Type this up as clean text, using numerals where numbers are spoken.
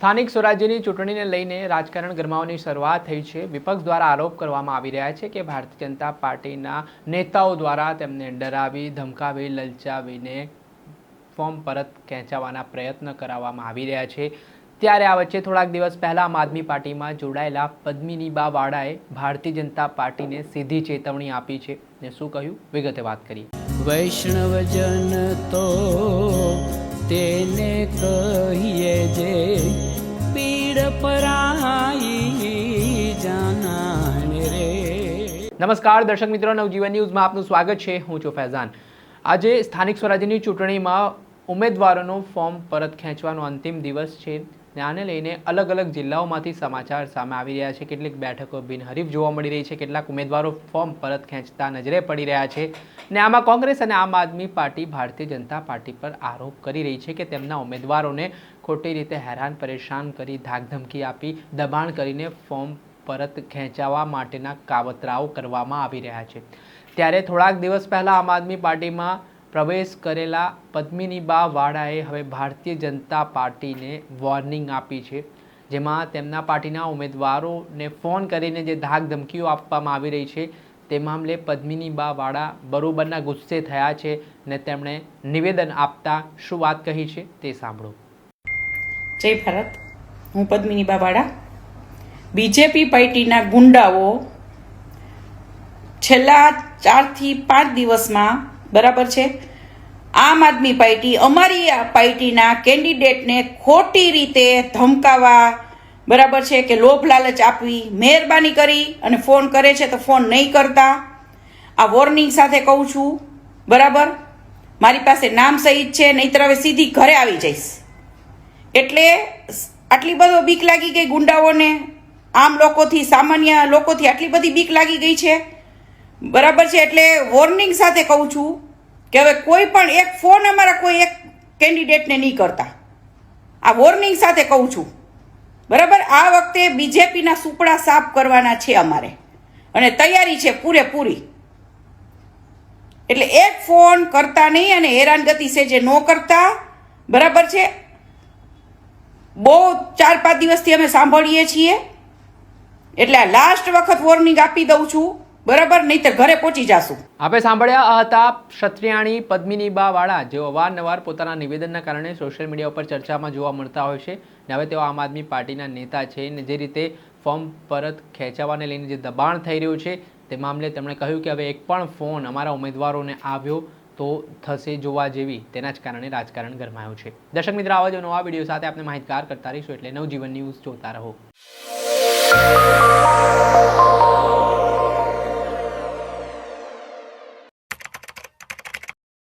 સ્થાનિક સ્વરાજ્યની ચૂંટણીને લઈને રાજકારણ ગરમાવાની શરૂઆત થઈ છે। વિપક્ષ દ્વારા આરોપ કરવામાં આવી રહ્યા છે કે ભારતીય જનતા પાર્ટીના નેતાઓ દ્વારા તેમને ડરાવી, ધમકાવી, લલચાવીને ફોર્મ પરત ખેંચવાના પ્રયત્ન કરવામાં આવી રહ્યા છે। ત્યારે આ વચ્ચે થોડાક દિવસ પહેલા આમ આદમી પાર્ટીમાં જોડાયેલા પદ્મિનીબા વાળાએ ભારતીય જનતા પાર્ટીને સીધી ચેતવણી આપી છે ને શું કહ્યું, વિગતે વાત કરીએ। વૈષ્ણવજન તો તેને કહીએ જે પીડ પરાઈ જાનાને રે। નમસ્કાર દર્શક મિત્રો, નવજીવન ન્યૂઝમાં આપનું સ્વાગત છે। હું છું ફૈઝાન। આજે સ્થાનિક સ્વરાજ્યની ચૂંટણીમાં ઉમેદવારોનું ફોર્મ પરત ખેંચવાનો અંતિમ દિવસ છે ને આને લઈને અલગ અલગ જિલ્લાઓમાંથી સમાચાર સામે આવી રહ્યા છે। કેટલીક બેઠકો બિનહરીફ જોવા મળી રહી છે, કેટલાક ઉમેદવારો ફોર્મ પરત ખેંચતા નજરે પડી રહ્યા છે ને આમાં કોંગ્રેસ અને આમ આદમી પાર્ટી ભારતીય જનતા પાર્ટી પર આરોપ કરી રહી છે કે તેમના ઉમેદવારોને ખોટી રીતે હેરાન પરેશાન કરી, ધાકધમકી આપી, દબાણ કરીને ફોર્મ પરત ખેંચવા માટેના કાવતરાઓ કરવામાં આવી રહ્યા છે। ત્યારે થોડાક દિવસ પહેલા આમ આદમી પાર્ટીમાં પ્રવેશ કરેલા પદ્મિનીબા વાળાએ હવે ભારતીય જનતા પાર્ટીને વોર્નિંગ આપી છે, જેમાં તેમના પાર્ટીના ઉમેદવારોને ફોન કરીને જે ધાકધમકીઓ આપવામાં આવી રહી છે તે મામલે પદ્મિનીબા વાળા બરોબરના ગુસ્સે થયા છે ને તેમણે નિવેદન આપતા શું વાત કહી છે તે સાંભળો। જય ભારત। હું પદ્મિનીબા વાળા। બીજેપી પાર્ટીના ગુંડાઓ છેલ્લા 4 થી 5 દિવસમાં બરાબર છે, આમ આદમી પાર્ટી અમારી પાર્ટીના કેન્ડિડેટને ખોટી રીતે ધમકાવા, બરાબર છે કે લોભ લાલચ આપવી, મહેરબાની કરી અને ફોન કરે છે તો ફોન નહીં કરતા। આ વોર્નિંગ સાથે કહું છું, બરાબર। મારી પાસે નામ સહિત છે, નહીંતર હવે સીધી ઘરે આવી જઈશ। એટલે આટલી બધો બીક લાગી ગઈ ગુંડાઓને, આમ લોકોથી, સામાન્ય લોકોથી આટલી બધી બીક લાગી ગઈ છે, બરાબર છે। એટલે વોર્નિંગ સાથે કહું છું કે હવે કોઈ પણ એક ફોન અમારા કોઈ એક કેન્ડિડેટને નહીં કરતા। આ વોર્નિંગ સાથે કહું છું, બરાબર। આ વખતે બીજેપીના સુપડા સાફ કરવાના છે અમારે અને તૈયારી છે પૂરેપૂરી। એટલે એક ફોન કરતા નહીં અને હેરાનગતિ છે જે ન કરતા, બરાબર છે। બહુ 4-5 દિવસથી અમે સાંભળીએ છીએ, એટલે આ લાસ્ટ વખત વોર્નિંગ આપી દઉં છું, બરાબર, નહીંતર ઘરે પહોંચી જાશું। આપણે સાંભળ્યા હતા ક્ષત્રિયાણી પદ્મિનીબા વાળા, જેઓ અવારનવાર પોતાના નિવેદનના કારણે સોશિયલ મીડિયા ઉપર ચર્ચામાં જોવા મળતા હોય છે ને હવે તેઓ આમ આદમી પાર્ટીના નેતા છે ને જે રીતે ફોર્મ પરત ખેંચવાને લઈને જે દબાણ થઈ રહ્યું છે તે મામલે તેમણે કહ્યું કે હવે એક પણ ફોન અમારા ઉમેદવારોને આવ્યો તો થશે જોવા જેવી, તેના જ કારણે રાજકારણ ગરમાયું છે। દર્શક મિત્રો, આવા જ નવા વિડીયો સાથે આપણે માહિતગાર કરતા રહીશું, એટલે નવજીવન ન્યૂઝ જોતા રહો।